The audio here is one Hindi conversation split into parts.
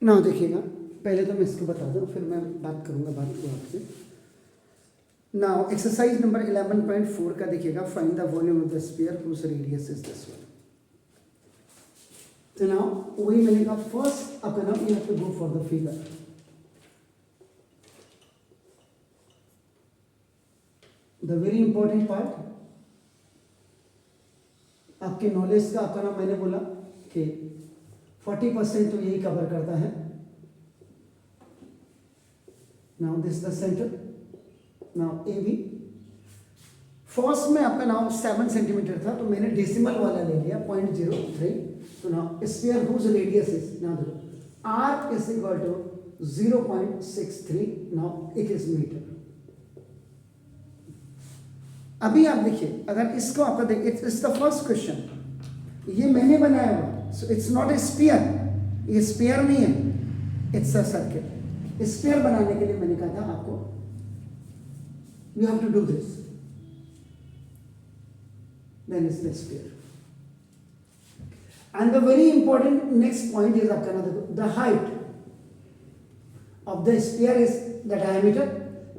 ना देखिएगा, पहले तो मैं इसको बता दूँ, फिर मैं बात करूँगा बात को आपसे। नाउ एक्सरसाइज नंबर 11.4 का देखिएगा, find the volume of the sphere whose radius is this one. तो नाउ वही मैंने कहा, फर्स्ट आपका नाम you have to go for the figure. The very important part आपके नॉलेज का, आपका नाम मैंने बोला कि 40% तो यही कवर करता है। Now this the centre, now A B. First में आपका नाम 7 सेंटीमीटर था, तो मैंने डेसिमल वाला ले लिया 0.03। तो now sphere whose radius is, now देखो R is equal to 0.63, now it is metre. अभी आप देखिए, अगर इसको आपका देखिए, इट्स द फर्स्ट क्वेश्चन, ये मैंने बनाया हुआ, so it's not a sphere, ये स्फीयर नहीं है, इट्स अ सर्किल। स्फीयर बनाने के लिए मैंने कहा था आपको, you have to do this, then it's the sphere. And the very important next point is आपका ना, देखो the height of the sphere is the diameter,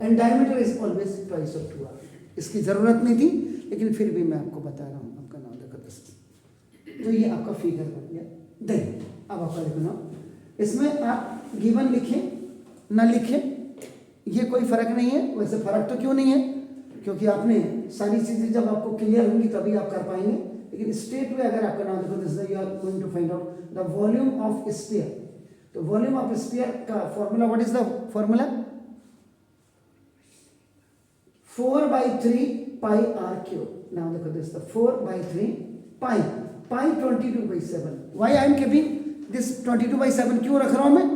and diameter is always twice of 2r। इसकी जरूरत नहीं थी, लेकिन फिर भी मैं आपको बता रहा हूं। आपका नाम देखो दस, तो ये आपका फिगर बन गया। देन अब आपका देखो ना, इसमें आप गिवन लिखें ना लिखें ये कोई फर्क नहीं है। वैसे फर्क तो क्यों नहीं है, क्योंकि आपने सारी चीजें जब आपको क्लियर होंगी तभी आप कर पाएंगे। लेकिन स्टेट में अगर आपका नाम देखो, this you are going to find out the volume of sphere. तो वॉल्यूम ऑफ स्फीयर का formula, what is the formula? 4/3 pi r cube. Now look at this, the 4/3 pi 22/7. Why I am keeping this 22/7 क्यों रख रहा हूं मैं?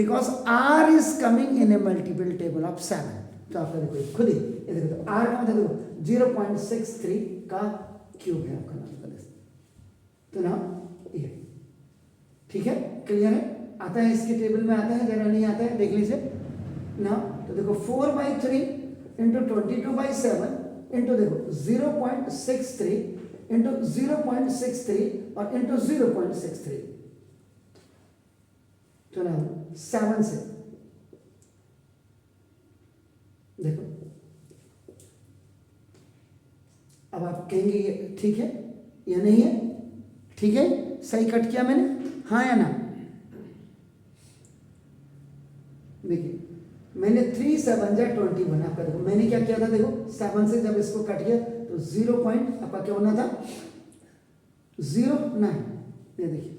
Because r is coming in a multiple table of 7. तो आपका देखो खुद ही ये देखो, तो r का मतलब देखो 0.63 का क्यूब है आपका नाम का। तो ना ये ठीक है, क्लियर है? आता है इसके टेबल में, आता है, जरा नहीं आता है देख लीजिए ना। तो देखो 4/3 इंटू 22/7 इंटू देखो 0.63 इंटू 0.63 और इंटू 0.63, तो ना 7 से देखो। अब आप कहेंगे ये ठीक है या नहीं है? ठीक है, सही कट किया मैंने, हाँ या ना? देखिए मैंने 3 7 21 आपका देखो, मैंने क्या किया था देखो, 7 से जब इसको कट किया तो 0 पॉइंट आपका क्या होना था, 0.9। ये देखिए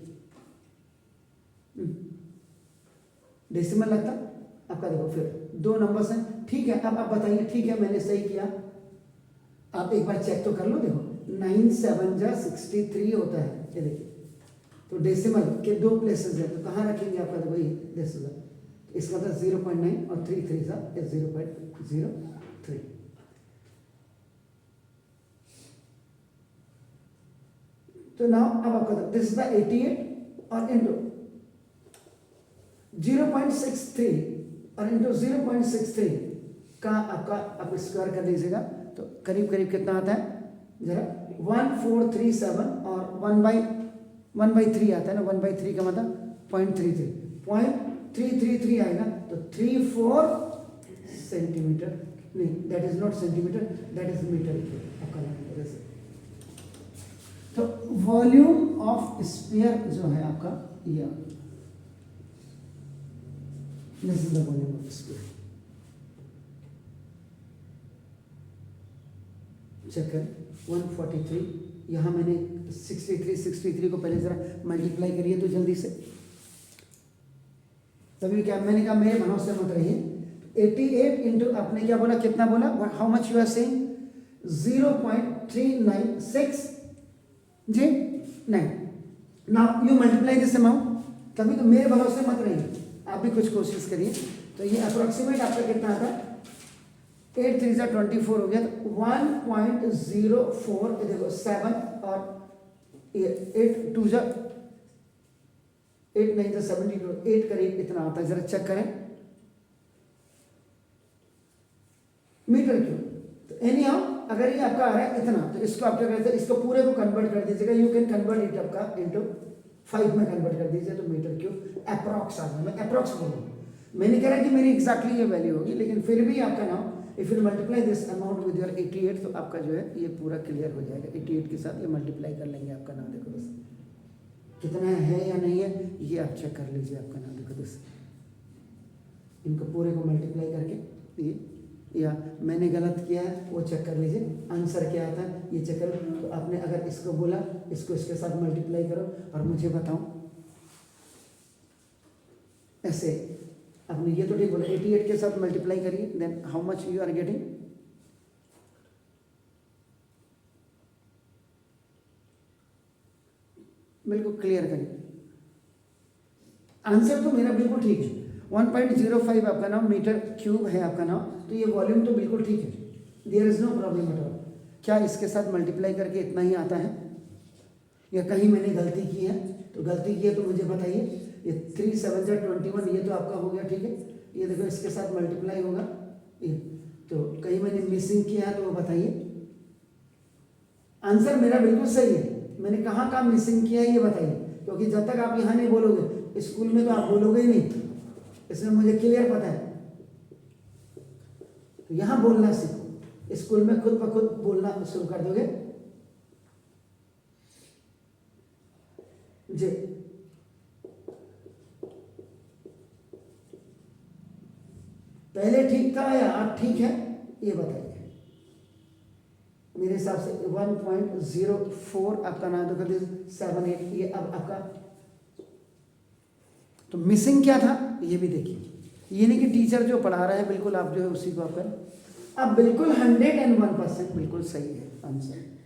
डेसिमल लगता आपका देखो, फिर 2 नंबर्स हैं। ठीक है, अब आप बताइए ठीक है मैंने सही किया? आप एक बार चेक तो कर लो। देखो 9 7 63 होता है, ये देखिए। तो डेसिमल के 2 प्लेसेस हैं, तो कहाँ रखेंगे आपका देखो ये डेसिमल, इसका था 0.9 और 3 3 सा 0.03। तो नाउ अब आपका दिस इज द 88 और इंटू 0.63 और इंटू 0.63 का आपका आप स्क्वायर कर लीजिएगा, तो करीब करीब कितना आता है जरा, 1437 और 1/3 आता है ना। 1/3 का मतलब 0.33 आएगा, तो 34 सेंटीमीटर, नहीं that is not centimetre, that is metre आपका। तो वॉल्यूम ऑफ स्फीयर जो है आपका ये, this is the volume of sphere. Check करें 143, यहाँ मैंने 63 को पहले जरा मल्टीप्लाई करिए तो जल्दी से, तभी क्या मैंने कहा मेरे भरोसे मत रहिए। 88 इंटू आपने क्या बोला, कितना बोला, how much you are saying, 0.396 जी 9। Now you multiply this amount, तभी तो मेरे भरोसे मत रहिए, आप भी कुछ कोशिश करिए। तो ये अप्रोक्सीमेट आपका कितना आता है, 8 3 24 हो गया, तो 1.04 देखो 7 और 8 2 8 9 72, 8 करीब इतना आता है, जरा चेक करें मीटर क्यूब। तो एनी हाउ अगर ये आपका आ रहा है इतना, तो इसको आप क्या कहते हैं, इसको पूरे को कन्वर्ट कर दीजिएगा। यू कैन कन्वर्ट इट आपका इनटू 5 में कन्वर्ट कर दीजिए तो मीटर क्यूब अप्रॉक्स आ जाए, मैं अप्रॉक्स बोलूँ, मैंने कह रहा कि मेरी एग्जैक्टली ये वैल्यू होगी, लेकिन फिर भी आपका नाम if you multiply this amount with your 88 तो आपका जो है ये पूरा क्लियर हो जाएगा। 88 के साथ ये मल्टीप्लाई कर लेंगे आपका नाम, देखो दोस्त कितना है या नहीं है ये आप चेक कर लीजिए आपका नाम, देखो दोस्त इनको पूरे को मल्टीप्लाई करके ये, या मैंने गलत किया है वो चेक कर लीजिए, आंसर क्या आता है ये चेक करो। तो आपने अगर इसको बोला इसको इसके साथ मल्टीप्लाई करो और मुझे बताओ ऐसे, आपने ये तो ठीक बोला 88 के साथ मल्टीप्लाई करिए, then how much you are getting, बिल्कुल क्लियर करिए। आंसर तो मेरा बिल्कुल ठीक है, 1.05 आपका नाम मीटर क्यूब है आपका नाम, तो ये वॉल्यूम तो बिल्कुल ठीक है, there is no problem at all. क्या इसके साथ मल्टीप्लाई करके इतना ही आता है या कहीं मैंने गलती की है? तो गलती की है तो मुझे बताइए। ये 3 7 21 ये तो आपका हो गया, ठीक है। ये देखो इसके साथ मल्टीप्लाई होगा ये, तो कहीं मैंने मिसिंग किया है तो वो बताइए। आंसर मेरा बिल्कुल सही है, मैंने कहाँ कहाँ मिसिंग किया है ये बताइए, क्योंकि जब तक आप यहाँ नहीं बोलोगे स्कूल में तो आप बोलोगे ही नहीं, इसमें मुझे क्लियर पता है। तो यहाँ बोलना सीखो, स्कूल में खुद ब खुद बोलना शुरू कर दोगे जी। पहले ठीक था या अब ठीक है ये बताइए। मेरे हिसाब से 1.04 आपका नाम तो 78 ये अब आपका, तो मिसिंग क्या था ये भी देखिए। ये नहीं कि टीचर जो पढ़ा रहा है बिल्कुल आप जो है उसी को आप करें। अब बिल्कुल 101% बिल्कुल सही है आंसर।